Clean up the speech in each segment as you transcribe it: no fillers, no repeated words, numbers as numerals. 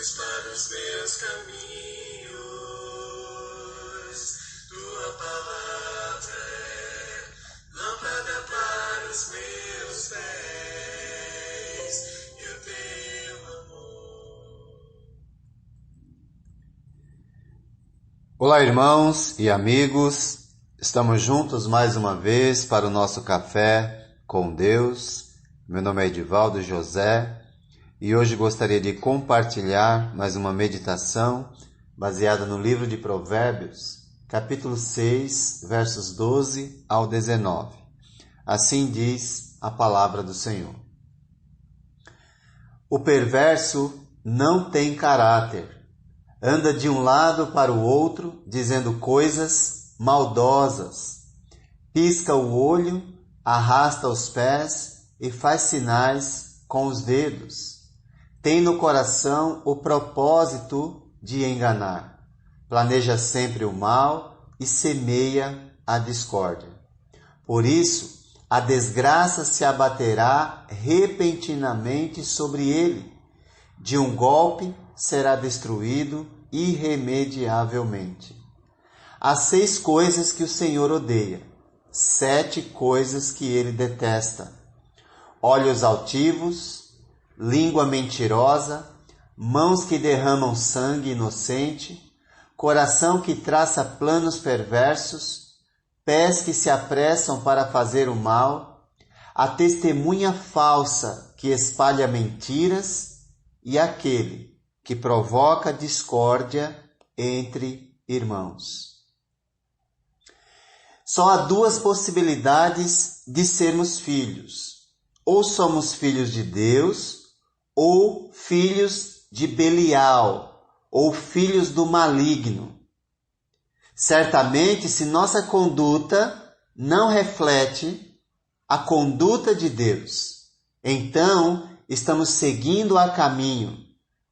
luz para os meus caminhos, tua palavra é lâmpada para os meus pés e o teu amor. Olá, irmãos e amigos, estamos juntos mais uma vez para o nosso Café com Deus. Meu nome é Edivaldo José e hoje gostaria de compartilhar mais uma meditação baseada no livro de Provérbios, capítulo 6, versos 12 ao 19. Assim diz a palavra do Senhor. O perverso não tem caráter, anda de um lado para o outro, dizendo coisas maldosas. Pisca o olho, arrasta os pés e faz sinais com os dedos. Tem no coração o propósito de enganar. Planeja sempre o mal e semeia a discórdia. Por isso, a desgraça se abaterá repentinamente sobre ele. De um golpe será destruído irremediavelmente. Há 6 coisas que o Senhor odeia, 7 coisas que ele detesta: olhos altivos, língua mentirosa, mãos que derramam sangue inocente, coração que traça planos perversos, pés que se apressam para fazer o mal, a testemunha falsa que espalha mentiras e aquele que provoca discórdia entre irmãos. Só há 2 possibilidades de sermos filhos. Ou somos filhos de Deus, ou filhos de Belial, ou filhos do maligno. Certamente, se nossa conduta não reflete a conduta de Deus, então estamos seguindo a caminho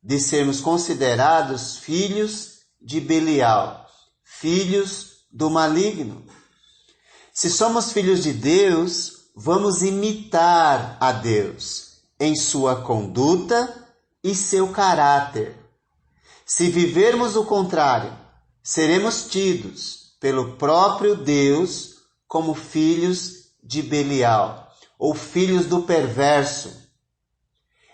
de sermos considerados filhos de Belial, filhos do maligno. Se somos filhos de Deus, vamos imitar a Deus em sua conduta e seu caráter. Se vivermos o contrário, seremos tidos pelo próprio Deus como filhos de Belial, ou filhos do perverso.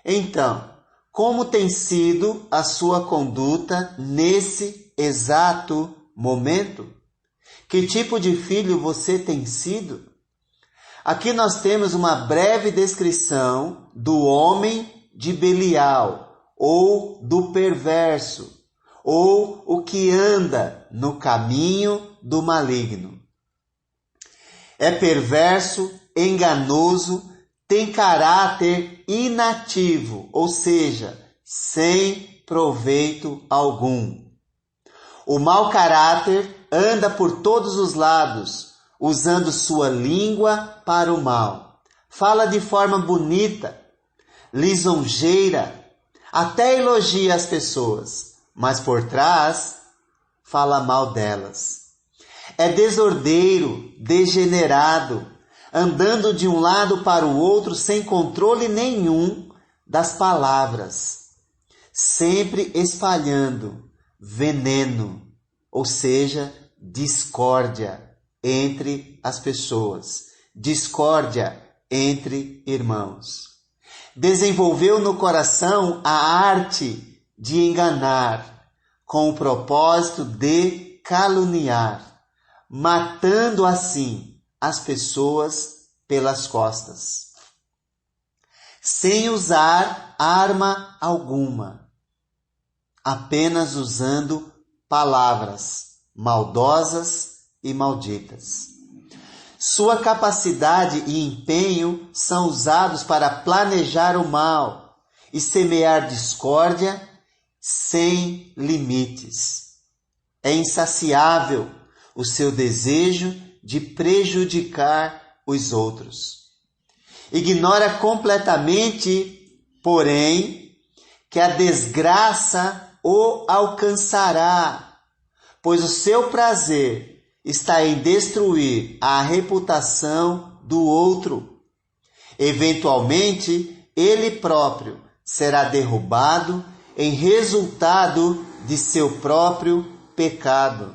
Então, como tem sido a sua conduta nesse exato momento? Que tipo de filho você tem sido? Aqui nós temos uma breve descrição do homem de Belial, ou do perverso, ou o que anda no caminho do maligno. É perverso, enganoso, tem caráter inativo, ou seja, sem proveito algum. O mau caráter anda por todos os lados, usando sua língua para o mal. Fala de forma bonita, lisonjeira, até elogia as pessoas, mas por trás fala mal delas. É desordeiro, degenerado, andando de um lado para o outro sem controle nenhum das palavras, sempre espalhando veneno, ou seja, discórdia entre as pessoas, discórdia entre irmãos. Desenvolveu no coração a arte de enganar, com o propósito de caluniar, matando assim as pessoas pelas costas, sem usar arma alguma, apenas usando palavras maldosas e malditas. Sua capacidade e empenho são usados para planejar o mal e semear discórdia sem limites. É insaciável o seu desejo de prejudicar os outros. Ignora completamente, porém, que a desgraça o alcançará, pois o seu prazer está em destruir a reputação do outro. Eventualmente, ele próprio será derrubado em resultado de seu próprio pecado.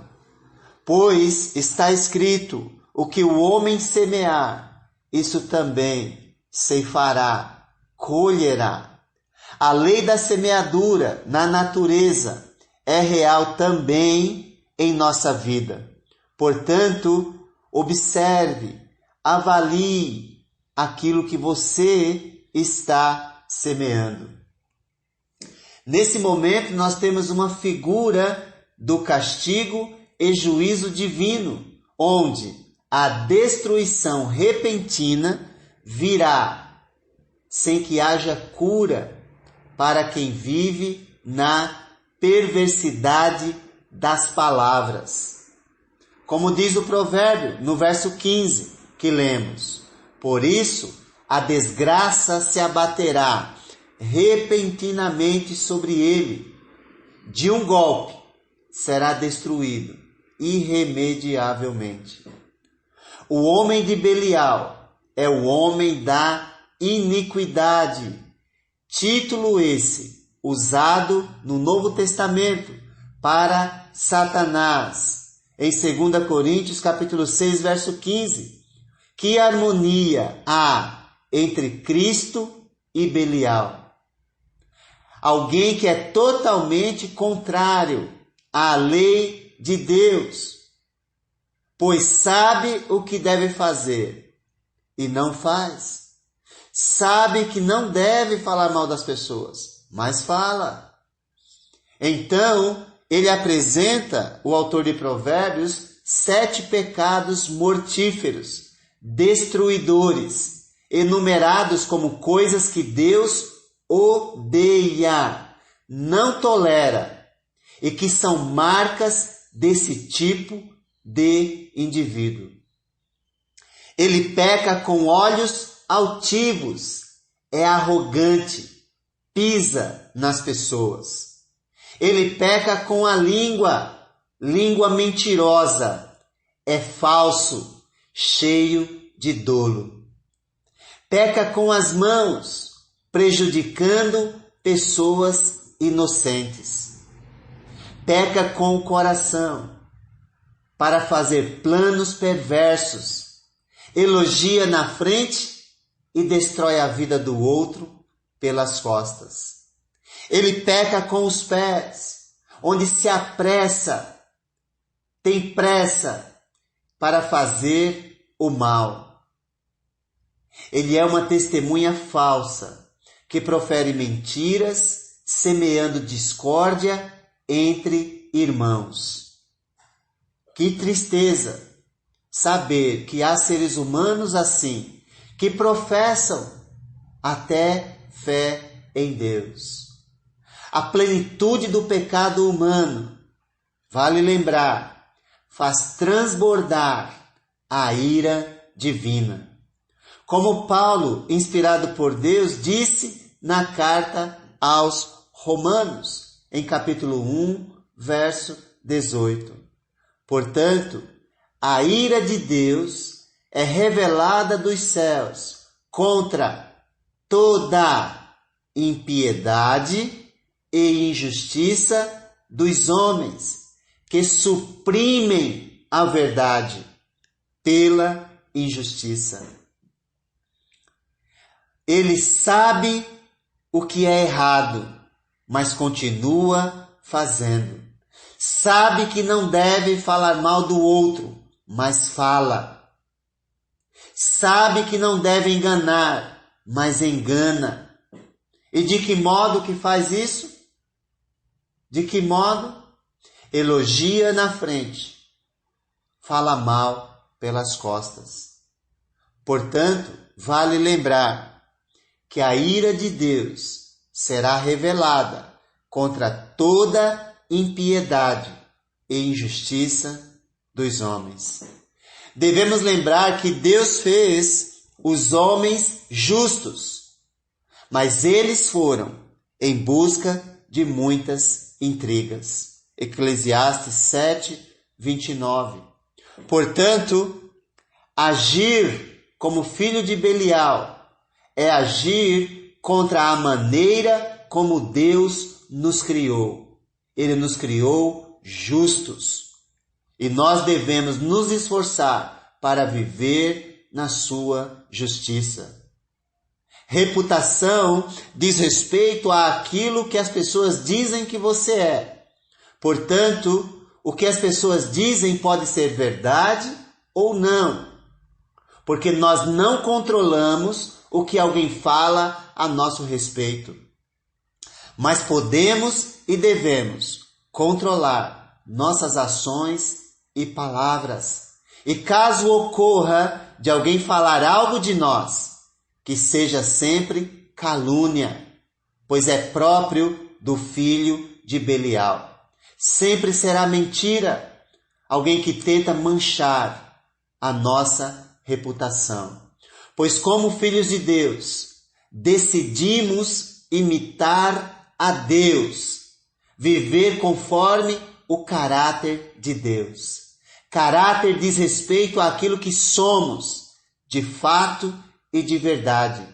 Pois está escrito: o que o homem semear, isso também ceifará, colherá. A lei da semeadura na natureza é real também em nossa vida. Portanto, observe, avalie aquilo que você está semeando. Nesse momento, nós temos uma figura do castigo e juízo divino, onde a destruição repentina virá sem que haja cura para quem vive na perversidade das palavras. Como diz o provérbio no verso 15 que lemos: por isso a desgraça se abaterá repentinamente sobre ele, de um golpe será destruído irremediavelmente. O homem de Belial é o homem da iniquidade, título esse usado no Novo Testamento para Satanás. Em 2 Coríntios capítulo 6, verso 15, que harmonia há entre Cristo e Belial? Alguém que é totalmente contrário à lei de Deus, pois sabe o que deve fazer e não faz. Sabe que não deve falar mal das pessoas, mas fala. Então, ele apresenta, o autor de Provérbios, 7 pecados mortíferos, destruidores, enumerados como coisas que Deus odeia, não tolera, e que são marcas desse tipo de indivíduo. Ele peca com olhos altivos, é arrogante, pisa nas pessoas. Ele peca com a língua mentirosa, é falso, cheio de dolo. Peca com as mãos, prejudicando pessoas inocentes. Peca com o coração, para fazer planos perversos. Elogia na frente e destrói a vida do outro pelas costas. Ele peca com os pés, onde se apressa, tem pressa para fazer o mal. Ele é uma testemunha falsa, que profere mentiras, semeando discórdia entre irmãos. Que tristeza saber que há seres humanos assim, que professam até fé em Deus. A plenitude do pecado humano, vale lembrar, faz transbordar a ira divina. Como Paulo, inspirado por Deus, disse na carta aos Romanos, em capítulo 1, verso 18. Portanto, a ira de Deus é revelada dos céus contra toda impiedade e injustiça dos homens, que suprimem a verdade pela injustiça. Ele sabe o que é errado, mas continua fazendo. Sabe que não deve falar mal do outro, mas fala. Sabe que não deve enganar, mas engana. E de que modo que faz isso? De que modo? Elogia na frente, fala mal pelas costas. Portanto, vale lembrar que a ira de Deus será revelada contra toda impiedade e injustiça dos homens. Devemos lembrar que Deus fez os homens justos, mas eles foram em busca de muitas intrigas. Eclesiastes 7, 29. Portanto, agir como filho de Belial é agir contra a maneira como Deus nos criou. Ele nos criou justos. E nós devemos nos esforçar para viver na sua justiça. Reputação diz respeito àquilo que as pessoas dizem que você é. Portanto, o que as pessoas dizem pode ser verdade ou não, porque nós não controlamos o que alguém fala a nosso respeito. Mas podemos e devemos controlar nossas ações e palavras. E caso ocorra de alguém falar algo de nós, que seja sempre calúnia, pois é próprio do filho de Belial. Sempre será mentira, alguém que tenta manchar a nossa reputação. Pois como filhos de Deus, decidimos imitar a Deus, viver conforme o caráter de Deus. Caráter diz respeito àquilo que somos, de fato e de verdade.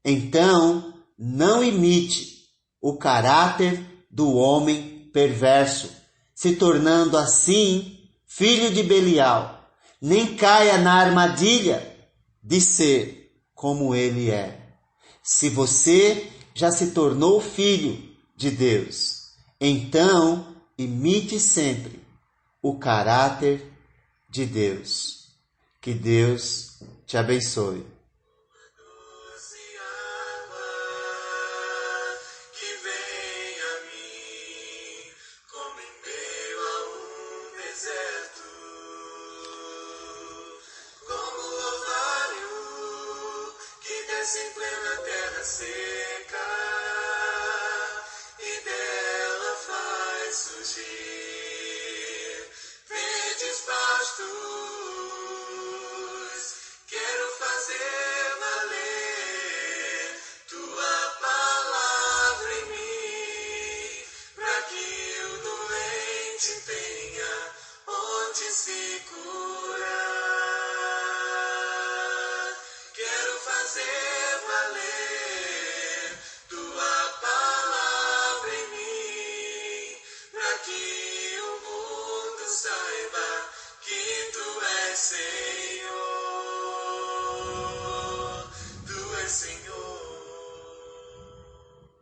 Então, não imite o caráter do homem perverso, se tornando assim filho de Belial. Nem caia na armadilha de ser como ele é. Se você já se tornou filho de Deus, então imite sempre o caráter de Deus. Que Deus te abençoe. Doce água que vem a mim, como em meio a deserto, como orvalho que desce em plena terra seca.